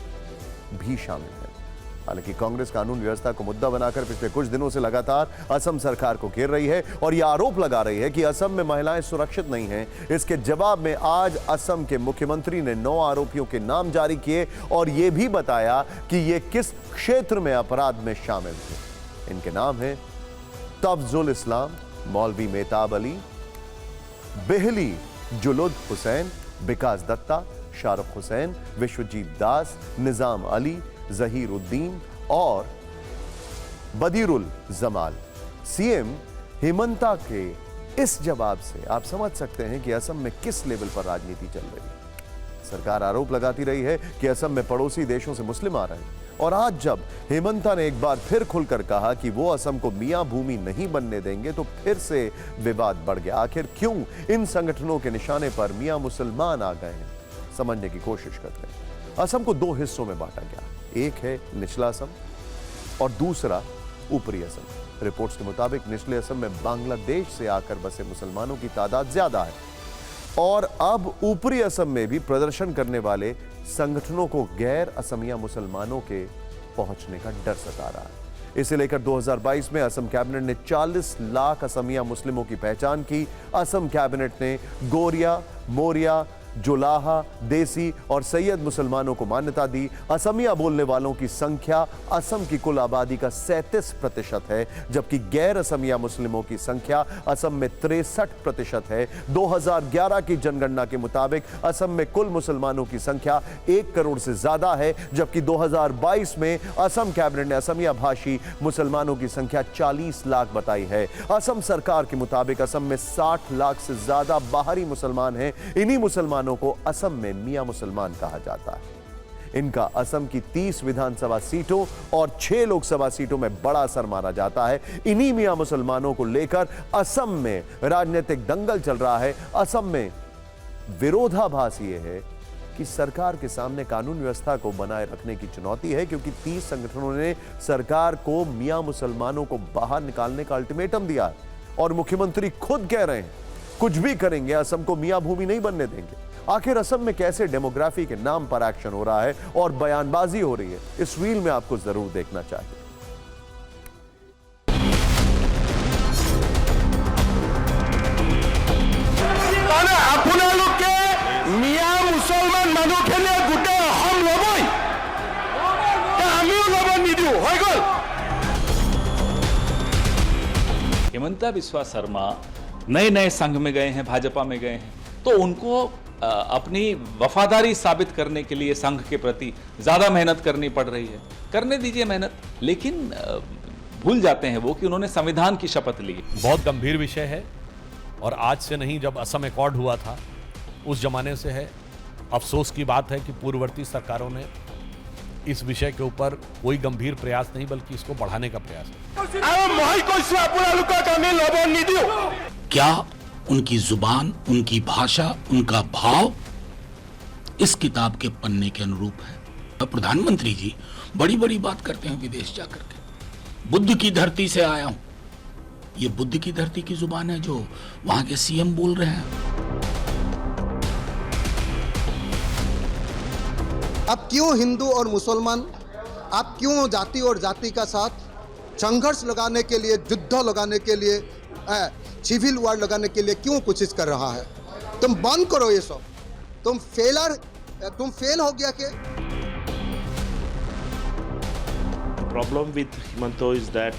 भी शामिल है। हालांकि कांग्रेस कानून व्यवस्था को मुद्दा बनाकर पिछले कुछ दिनों से लगातार असम सरकार को घेर रही है और यह आरोप लगा रही है कि असम में महिलाएं सुरक्षित नहीं हैं। इसके जवाब में आज असम के मुख्यमंत्री ने 9 आरोपियों के नाम जारी किए और यह भी बताया कि ये किस क्षेत्र में अपराध में शामिल थे। इनके नाम हैं तफजुल इस्लाम, मौलवी मेहताब अली, बेहली जुलुद हुसैन, विकास दत्ता, शाहरुख हुसैन, विश्वजीत दास, निजाम अली, जहीर उद्दीन और बदीरुल जमाल। सीएम हेमंता के इस जवाब से आप समझ सकते हैं कि असम में किस लेवल पर राजनीति चल रही है। सरकार आरोप लगाती रही है कि असम में पड़ोसी देशों से मुस्लिम आ रहे हैं और आज जब हेमंता ने एक बार फिर खुलकर कहा कि वो असम को मियां भूमि नहीं बनने देंगे तो फिर से विवाद बढ़ गया। आखिर क्यों इन संगठनों के निशाने पर मियां मुसलमान आ गए हैं, समझने की कोशिश करते हैं। असम को 2 हिस्सों में बांटा गया, एक है निचला असम और दूसरा ऊपरी असम। रिपोर्ट्स के मुताबिक निचले असम में बांग्लादेश से आकर बसे मुसलमानों की तादाद ज्यादा है और अब ऊपरी असम में भी प्रदर्शन करने वाले संगठनों को गैर असमिया मुसलमानों के पहुंचने का डर सता रहा है। इसे लेकर 2022 में असम कैबिनेट ने 40 लाख असमिया मुस्लिमों की पहचान की। असम कैबिनेट ने गोरिया, मोरिया, जोलाहा, देसी और सैयद मुसलमानों को मान्यता दी। असमिया बोलने वालों की संख्या असम की कुल आबादी का 37% है, जबकि गैर असमिया मुस्लिमों की संख्या असम में 63% है। 2011 की जनगणना के मुताबिक असम में कुल मुसलमानों की संख्या 1 करोड़ से ज्यादा है, जबकि 2022 में असम कैबिनेट ने असमिया भाषी मुसलमानों की संख्या 40 लाख बताई है। असम सरकार के मुताबिक असम में 60 लाख से ज्यादा बाहरी मुसलमान हैं। इन्हीं मुसलमानों को असम में मियां मुसलमान कहा जाता है। इनका असम की 30 विधानसभा सीटों और 6 लोकसभा सीटों में बड़ा असर माना जाता है। इन्हीं मियां मुसलमानों को लेकर असम में राजनीतिक दंगल चल रहा है। असम में विरोधाभास यह है कि सरकार के सामने कानून व्यवस्था को बनाए रखने की चुनौती है, क्योंकि 30 संगठनों ने सरकार को मियां मुसलमानों को बाहर निकालने का अल्टीमेटम दिया है और मुख्यमंत्री खुद कह रहे हैं कुछ भी करेंगे, असम को मियां भूमि नहीं बनने देंगे। आखिर असम में कैसे डेमोग्राफी के नाम पर एक्शन हो रहा है और बयानबाजी हो रही है, इस रील में आपको जरूर देखना चाहिए। আপোনালোকে মিয়া মুছলমান মানুহখিনিয়ে গোটেই অসম ল'বই, আমিও ল'ব নিদিওঁ, হৈ গ'ল। हेमंता बिस्वा शर्मा नए नए संघ में गए हैं, भाजपा में गए हैं, तो उनको अपनी वफादारी साबित करने के लिए संघ के प्रति ज्यादा मेहनत करनी पड़ रही है। करने दीजिए मेहनत, लेकिन भूल जाते हैं वो कि उन्होंने संविधान की शपथ ली। बहुत गंभीर विषय है और आज से नहीं, जब असम एकॉर्ड हुआ था उस जमाने से है। अफसोस की बात है कि पूर्ववर्ती सरकारों ने इस विषय के ऊपर कोई गंभीर प्रयास नहीं, बल्कि इसको बढ़ाने का प्रयास है। क्या उनकी जुबान, उनकी भाषा, उनका भाव इस किताब के पन्ने के अनुरूप है? प्रधानमंत्री जी बड़ी बड़ी बात करते हैं विदेश जाकर के, बुद्ध की धरती से आया हूं। ये बुद्ध की धरती की जुबान है जो वहां के सीएम बोल रहे हैं। अब क्यों हिंदू और मुसलमान, आप क्यों जाति और जाति का साथ संघर्ष लगाने के लिए, युद्ध लगाने के लिए, सिविल वार लगाने के लिए क्यों कोशिश कर रहा है? तुम बंद करो ये सब। तुम फेल हो गया के? Problem with Himanta is that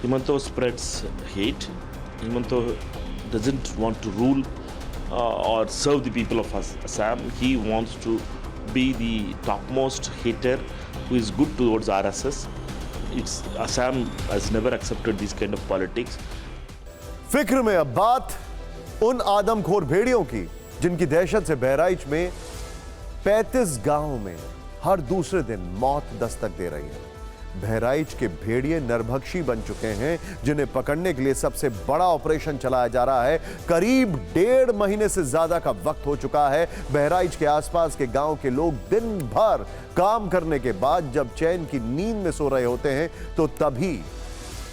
Himanta spreads hate. Himanta doesn't want to rule or serve the people of Assam. He wants to be the topmost hater who is good towards RSS. Assam has never accepted this kind of politics. फिक्र में अब बात उन आदमखोर भेड़ियों की जिनकी दहशत से बहराइच में 35 गांवों में हर दूसरे दिन मौत दस्तक दे रही है। बहराइच के भेड़िए नरभक्षी बन चुके हैं, जिन्हें पकड़ने के लिए सबसे बड़ा ऑपरेशन चलाया जा रहा है। करीब 1.5 महीने से ज्यादा का वक्त हो चुका है। बहराइच के आसपास के गांव के लोग दिन भर काम करने के बाद जब चैन की नींद में सो रहे होते हैं तो तभी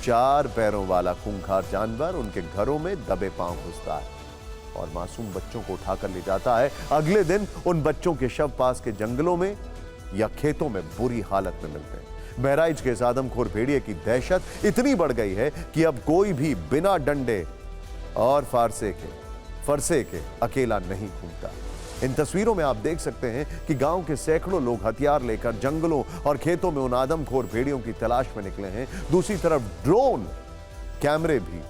4 पैरों वाला खूंखार जानवर उनके घरों में दबे पांव घुसता है और मासूम बच्चों को उठाकर ले जाता है। अगले दिन उन बच्चों के शव पास के जंगलों में या खेतों में बुरी हालत में मिलते हैं। बहराइच के इस आदमखोर भेड़िए की दहशत इतनी बढ़ गई है कि अब कोई भी बिना डंडे और फरसे के अकेला नहीं घूमता। इन तस्वीरों में आप देख सकते हैं कि गांव के सैकड़ों लोग हथियार लेकर जंगलों और खेतों में उन आदमखोर भेड़ियों की तलाश में निकले हैं। दूसरी तरफ ड्रोन कैमरे भी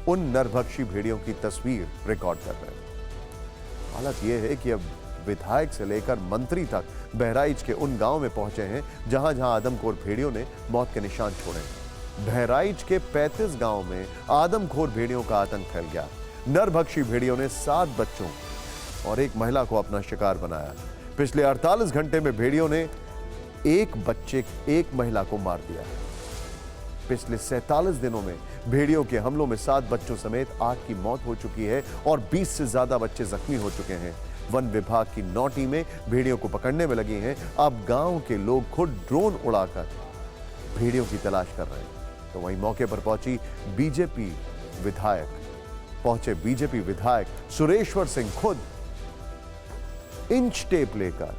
उन नरभक्षी भेड़ियों की तस्वीर रिकॉर्ड कर रहे हैं। हालत यह है कि अब विधायक से लेकर मंत्री तक बहराइच के उन गांव में पहुंचे हैं जहां जहां आदमखोर भेड़ियों ने मौत के निशान छोड़े हैं। बहराइच के 35 गांव में आदमखोर भेड़ियों का आतंक फैल गया। नरभक्षी भेड़ियों ने 7 बच्चों और एक महिला को अपना शिकार बनाया। पिछले 48 घंटे में भेड़ियों ने एक महिला को मार दिया। पिछले 47 दिनों में भेड़ियों के हमलों में 7 बच्चों समेत 8 की मौत हो चुकी है और 20 से ज्यादा बच्चे जख्मी हो चुके हैं। वन विभाग की 9 टीमें भेड़ियों को पकड़ने में लगी हैं। अब गांव के लोग खुद ड्रोन उड़ाकर भेड़ियों की तलाश कर रहे हैं। तो वहीं मौके पर पहुंचे बीजेपी विधायक सुरेश्वर सिंह खुद इंच टेप लेकर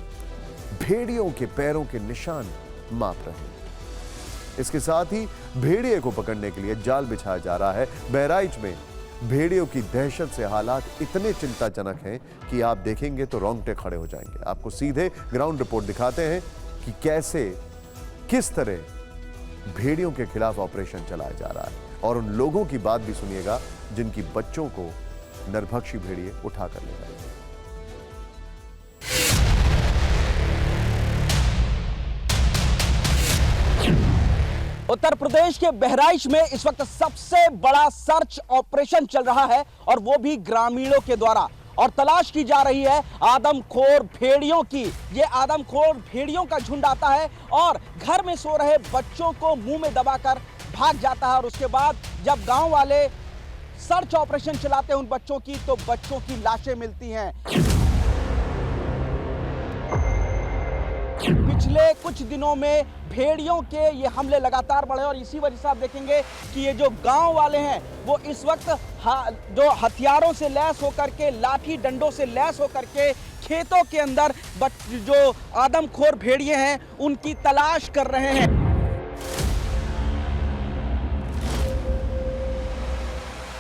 भेड़ियों के पैरों के निशान माप रहे हैं। इसके साथ ही भेड़िए को पकड़ने के लिए जाल बिछाया जा रहा है। बहराइच में भेड़ियों की दहशत से हालात इतने चिंताजनक हैं कि आप देखेंगे तो रोंगटे खड़े हो जाएंगे। आपको सीधे ग्राउंड रिपोर्ट दिखाते हैं कि किस तरह भेड़ियों के खिलाफ ऑपरेशन चलाया जा रहा है और उन लोगों की बात भी सुनिएगा जिनकी बच्चों को नरभक्षी भेड़िए उठाकर ले गए। उत्तर प्रदेश के बहराइच में इस वक्त सबसे बड़ा सर्च ऑपरेशन चल रहा है और वो भी ग्रामीणों के द्वारा, और तलाश की जा रही है आदमखोर भेड़ियों की। ये आदमखोर भेड़ियों का झुंड आता है और घर में सो रहे बच्चों को मुंह में दबाकर भाग जाता है और उसके बाद जब गांव वाले सर्च ऑपरेशन चलाते हैं उन बच्चों की तो बच्चों की लाशें मिलती हैं। पिछले कुछ दिनों में भेड़ियों के ये हमले लगातार बढ़े और इसी वजह से आप देखेंगे कि ये जो गांव वाले हैं वो इस वक्त जो हथियारों से लैस होकर के, लाठी डंडों से लैस होकर के खेतों के अंदर जो आदमखोर भेड़िए हैं उनकी तलाश कर रहे हैं।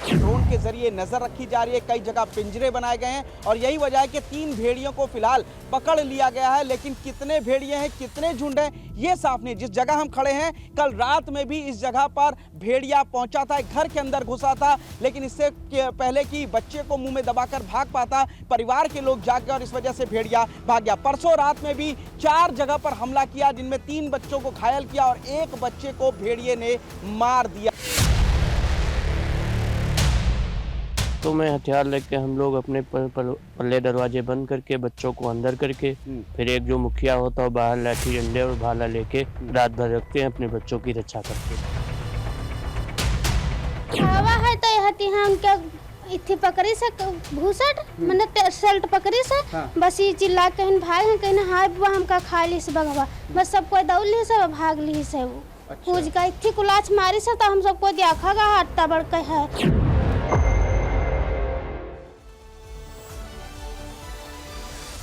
ड्रोन के जरिए नजर रखी जा रही है, कई जगह पिंजरे बनाए गए हैं और यही वजह है कि 3 भेड़ियों को फिलहाल पकड़ लिया गया है, लेकिन कितने भेड़िए हैं, कितने झुंड हैं, ये साफ नहीं। जिस जगह हम खड़े हैं कल रात में भी इस जगह पर भेड़िया पहुंचा था, एक घर के अंदर घुसा था, लेकिन इससे पहले कि बच्चे को मुंह में दबाकर भाग पाता परिवार के लोग जाग गए और इस वजह से भेड़िया भाग गया। परसों रात में भी 4 जगह पर हमला किया जिनमें 3 बच्चों को घायल किया और 1 बच्चे को भेड़िए ने मार दिया। तो मैं हथियार लेके हम लोग अपने पल्ले दरवाजे बंद करके बच्चों को अंदर करके फिर एक जो मुखिया होता है बाहर लाठी डंडे और भाला लेके रात भर रखते हैं अपने बच्चों की रक्षा करके। हवा है तो यहाँ क्या इतनी पकड़ी से भूसट मैंने शर्ट पकड़ी से बस ये चिल्ला कहीं भाग हैं कहीं हाय बुआ हमका खा ली से बगवा बस सबको दौड़ ली से भाग ली से वो कूद का इतनी कुलाच मारी से तो हम सबको देखा गा हट्टा बढ़ है।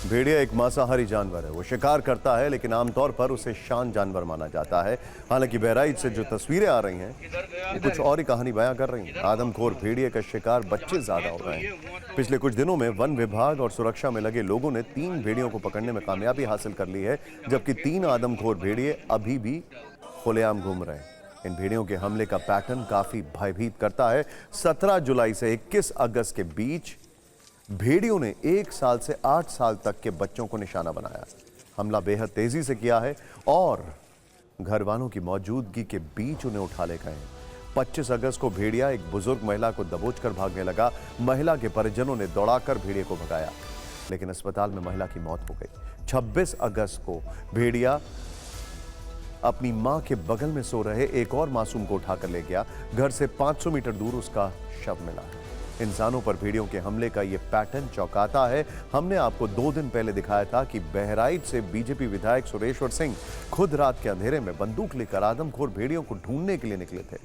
भेड़िया एक मांसाहारी जानवर है, वो शिकार करता है लेकिन आमतौर पर उसे शांत जानवर माना जाता है। हालांकि बहराइच से जो तस्वीरें आ रही हैं ये कुछ और ही कहानी बयां कर रही हैं। आदमखोर भेड़िए का शिकार बच्चे ज्यादा हो रहे हैं। पिछले कुछ दिनों में वन विभाग और सुरक्षा में लगे लोगों ने 3 भेड़ियों को पकड़ने में कामयाबी हासिल कर ली है, जबकि 3 आदमखोर भेड़िए अभी भी खुलेआम घूम रहे हैं। इन भेड़ियों के हमले का पैटर्न काफी भयभीत करता है। 17 जुलाई से 21 अगस्त के बीच भेड़ियों ने 1 साल से 8 साल तक के बच्चों को निशाना बनाया। हमला बेहद तेजी से किया है और घर वालों की मौजूदगी के बीच उन्हें उठा ले गए। 25 अगस्त को भेड़िया एक बुजुर्ग महिला को दबोचकर भागने लगा। महिला के परिजनों ने दौड़ाकर भेड़िए को भगाया, लेकिन अस्पताल में महिला की मौत हो गई। 26 अगस्त को भेड़िया अपनी मां के बगल में सो रहे एक और मासूम को उठाकर ले गया। घर से 500 मीटर दूर उसका शव मिला है। इंसानों पर भेड़ियों के हमले का यह पैटर्न चौंकाता है। हमने आपको 2 दिन पहले दिखाया था कि बहराइच से बीजेपी विधायक सुरेश्वर सिंह खुद रात के अंधेरे में बंदूक लेकर आदमखोर भेड़ियों को ढूंढने के लिए निकले थे।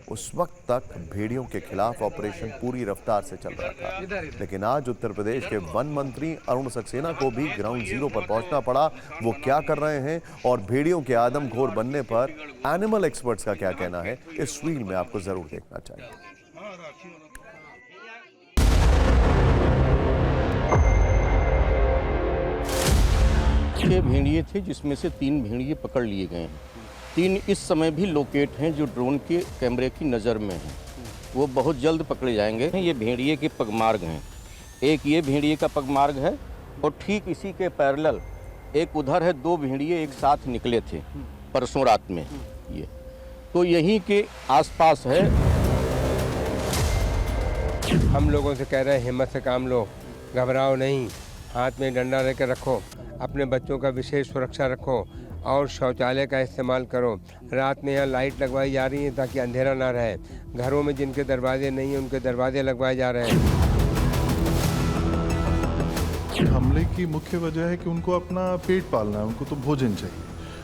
उस वक्त तक भेड़ियों के खिलाफ ऑपरेशन पूरी रफ्तार से चल रहा था, लेकिन आज उत्तर प्रदेश के वन मंत्री अरुण सक्सेना को भी ग्राउंड जीरो पर पहुंचना पड़ा। वो क्या कर रहे हैं और भेड़ियों के आदमखोर बनने पर एनिमल एक्सपर्ट्स का क्या कहना है, इस रील में आपको जरूर देखना चाहिए। छह भेड़िए थे, जिसमें से 3 भेड़िए पकड़ लिए गए हैं। 3 इस समय भी लोकेट हैं जो ड्रोन के कैमरे की नज़र में हैं। वो बहुत जल्द पकड़े जाएंगे। ये भेड़िए के पगमार्ग हैं। एक ये भेड़िए का पगमार्ग है और ठीक इसी के पैरेलल एक उधर है। 2 भेड़िए एक साथ निकले थे परसों रात में। ये तो यहीं के आसपास है। हम लोगों से कह रहे हैं हिम्मत से काम लो, घबराओ नहीं, हाथ में डंडा लेकर रखो, अपने बच्चों का विशेष सुरक्षा रखो और शौचालय का इस्तेमाल करो। रात में यहाँ लाइट लगवाई जा रही है ताकि अंधेरा ना रहे। घरों में जिनके दरवाजे नहीं हैं उनके दरवाजे लगवाए जा रहे हैं। हमले की मुख्य वजह है कि उनको अपना पेट पालना है, उनको तो भोजन चाहिए।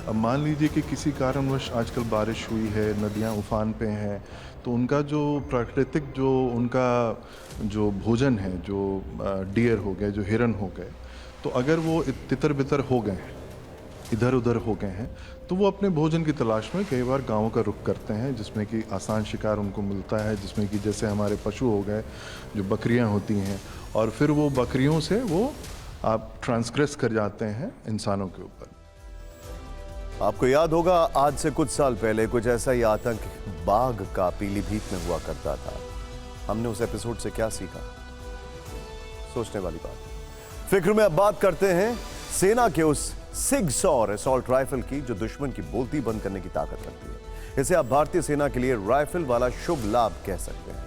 अब मान लीजिए कि किसी कारणवश आजकल बारिश हुई है, नदियाँ उफान पे हैं, तो उनका जो प्राकृतिक जो उनका जो भोजन है, जो डियर हो गए, जो हिरन हो गए, तो अगर वो तितर बितर हो गए हैं, इधर उधर हो गए हैं, तो वो अपने भोजन की तलाश में कई बार गांवों का रुख करते हैं, जिसमें कि आसान शिकार उनको मिलता है, जिसमें कि जैसे हमारे पशु हो गए, जो बकरियां होती हैं, और फिर वो बकरियों से वो आप ट्रांसग्रेस कर जाते हैं इंसानों के ऊपर। आपको याद होगा आज से कुछ साल पहले कुछ ऐसा ही आतंक बाघ का पीलीभीत में हुआ करता था। हमने उस एपिसोड से क्या सीखा, सोचने वाली बात। फिक्र में अब बात करते हैं सेना के उस सिग सॉर असॉल्ट राइफल की, जो दुश्मन की बोलती बंद करने की ताकत रखती है। इसे आप भारतीय सेना के लिए राइफल वाला शुभ लाभ कह सकते हैं।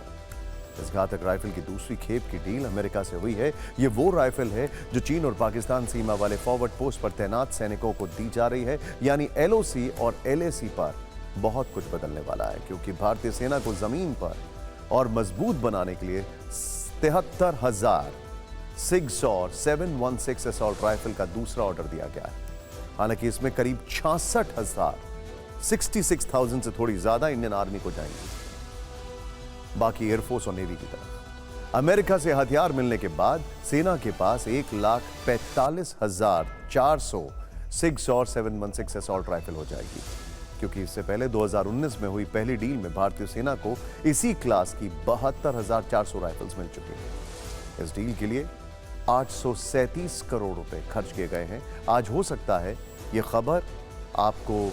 इस घातक राइफल की दूसरी खेप की डील अमेरिका से हुई है। ये वो राइफल है जो चीन और पाकिस्तान सीमा वाले फॉरवर्ड पोस्ट पर तैनात सैनिकों को दी जा रही है। यानी LOC और LAC पर बहुत कुछ बदलने वाला है, क्योंकि भारतीय सेना को जमीन पर और मजबूत बनाने के लिए 73,000 सिग सॉर 716 असॉल्ट राइफल का दूसरा ऑर्डर दिया गया है। हालांकि इसमें करीब 66,000 से थोड़ी ज्यादा इंडियन आर्मी को जाएंगे, बाकी एयरफोर्स और नेवी की तरफ। अमेरिका से हथियार मिलने के बाद सेना के पास 1,45,400 सिग सॉर 716 असॉल्ट राइफल हो जाएगी, क्योंकि इससे पहले 2019 में हुई पहली डील में भारतीय सेना को इसी क्लास की 72,400 राइफल्स मिल चुकी हैं। इस डील के लिए 837 करोड़ रुपए खर्च किए गए हैं। आज हो सकता है यह खबर आपको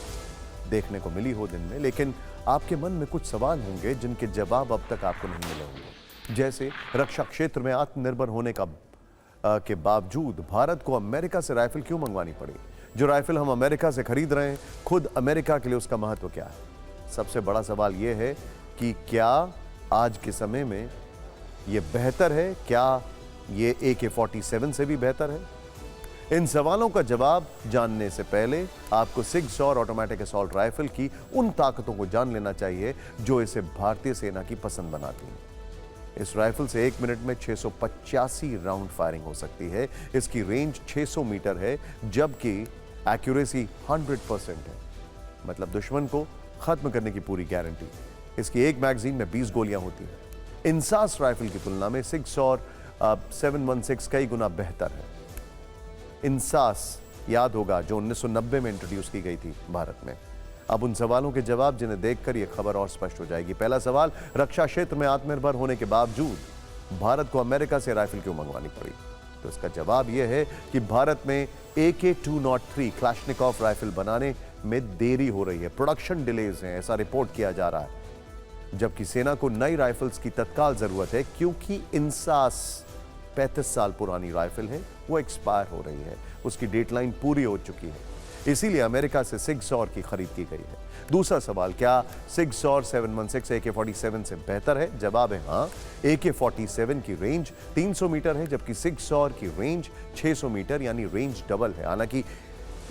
देखने को मिली हो दिन में, लेकिन आपके मन में कुछ सवाल होंगे जिनके जवाब अब तक आपको नहीं मिले होंगे। जैसे रक्षा क्षेत्र में आत्मनिर्भर होने के बावजूद भारत को अमेरिका से राइफल क्यों मंगवानी पड़ी? जो राइफल हम अमेरिका से खरीद रहे हैं, खुद अमेरिका के लिए उसका महत्व क्या है? सबसे बड़ा सवाल यह है कि क्या आज के समय में यह बेहतर है? क्या ये AK-47 से भी बेहतर है? इन सवालों का जवाब जानने से पहले आपको सिग सॉर ऑटोमेटिक असॉल्ट राइफल की उन ताकतों को जान लेना चाहिए जो इसे भारतीय सेना की पसंद बनाती हैं। इस राइफल से 1 मिनट में 685 राउंड फायरिंग हो सकती है। इसकी रेंज 600 मीटर है, जबकि एक्यूरेसी 100% है, मतलब दुश्मन को खत्म करने की पूरी गारंटी। इसकी एक मैगजीन में 20 गोलियां होती हैं। इंसास राइफल की तुलना में सिग सॉर 716 कई गुना बेहतर है। इंसास याद होगा जो 1990 में इंट्रोड्यूस की गई थी भारत में। अब उन सवालों के जवाब जिन्हें देखकर यह खबर और स्पष्ट हो जाएगी। पहला सवाल, रक्षा क्षेत्र में आत्मनिर्भर होने के बावजूद भारत को अमेरिका से राइफल क्यों मंगवानी पड़ी? तो इसका जवाब यह है कि भारत में AK-203 क्लैशनिकॉफ राइफल बनाने में देरी हो रही है, प्रोडक्शन डिलेज हैं, ऐसा रिपोर्ट किया जा रहा है। जबकि सेना को नई राइफल्स की तत्काल जरूरत है, क्योंकि इंसास 35 साल पुरानी राइफल है, वो एक्सपायर हो रही है, उसकी डेडलाइन पूरी हो चुकी है। इसीलिए अमेरिका से सिग सौर की खरीद की गई है। दूसरा सवाल, क्या सिग सौर 716 AK-47 से बेहतर है? जवाब है हाँ। AK-47 की रेंज 300 मीटर है, जबकि सिग सौर की रेंज 600 मीटर, यानी रेंज डबल है। हालांकि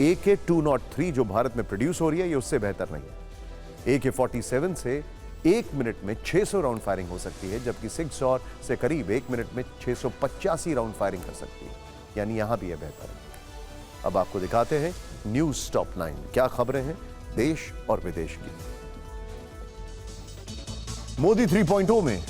AK-203 जो भारत में प्रोड्यूस हो रही है, ये उससे बेहतर नहीं है। AK-47 से 1 मिनट में 600 राउंड फायरिंग हो सकती है, जबकि सिग सौर से करीब 1 मिनट में 685 राउंड फायरिंग कर सकती है, यानी यहां भी यह बेहतर है। अब आपको दिखाते हैं न्यूज टॉप 9, क्या खबरें हैं देश और विदेश की। मोदी 3.0 में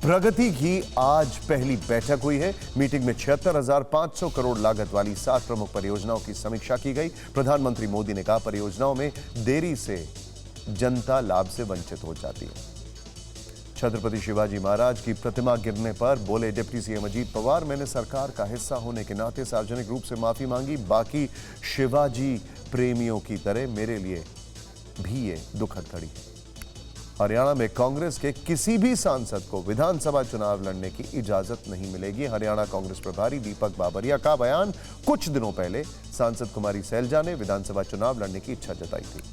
प्रगति की आज पहली बैठक हुई है। मीटिंग में 76,500 करोड़ लागत वाली 7 प्रमुख परियोजनाओं की समीक्षा की गई। प्रधानमंत्री मोदी ने कहा, परियोजनाओं में देरी से जनता लाभ से वंचित हो जाती है। छत्रपति शिवाजी महाराज की प्रतिमा गिरने पर बोले डिप्टी सीएम अजीत पवार, मैंने सरकार का हिस्सा होने के नाते सार्वजनिक रूप से माफी मांगी। बाकी शिवाजी प्रेमियों की तरह मेरे लिए भी ये दुखद घड़ी है। हरियाणा में कांग्रेस के किसी भी सांसद को विधानसभा चुनाव लड़ने की इजाजत नहीं मिलेगी। हरियाणा कांग्रेस प्रभारी दीपक बाबरिया का बयान। कुछ दिनों पहले सांसद कुमारी सैलजा ने विधानसभा चुनाव लड़ने की इच्छा जताई थी।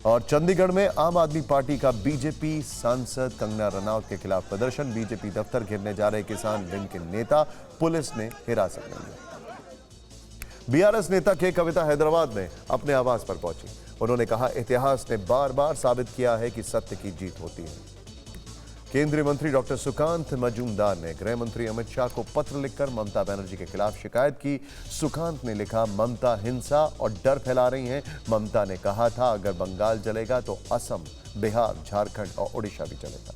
और चंडीगढ़ में आम आदमी पार्टी का बीजेपी सांसद कंगना रनौत के खिलाफ प्रदर्शन। बीजेपी दफ्तर घेरने जा रहे किसान विंग के नेता पुलिस ने हिरासत में लिया। बीआरएस नेता के कविता हैदराबाद में अपने आवास पर पहुंची। उन्होंने कहा, इतिहास ने बार बार साबित किया है कि सत्य की जीत होती है। केंद्रीय मंत्री डॉक्टर सुकांत मजूमदार ने गृह मंत्री अमित शाह को पत्र लिखकर ममता बनर्जी के खिलाफ शिकायत की। सुकांत ने लिखा, ममता हिंसा और डर फैला रही हैं। ममता ने कहा था, अगर बंगाल जलेगा तो असम, बिहार, झारखंड और ओडिशा भी जलेगा।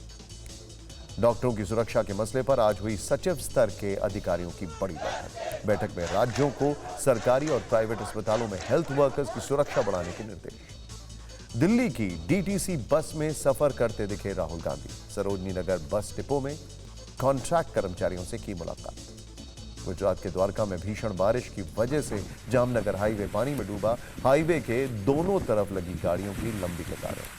डॉक्टरों की सुरक्षा के मसले पर आज हुई सचिव स्तर के अधिकारियों की बड़ी बैठक। बैठक में राज्यों को सरकारी और प्राइवेट अस्पतालों में हेल्थ वर्कर्स की सुरक्षा बढ़ाने के निर्देश। दिल्ली की डीटीसी बस में सफर करते दिखे राहुल गांधी। सरोजनी नगर बस डिपो में कॉन्ट्रैक्ट कर्मचारियों से की मुलाकात। गुजरात के द्वारका में भीषण बारिश की वजह से जामनगर हाईवे पानी में डूबा। हाईवे के दोनों तरफ लगी गाड़ियों की लंबी कतारें।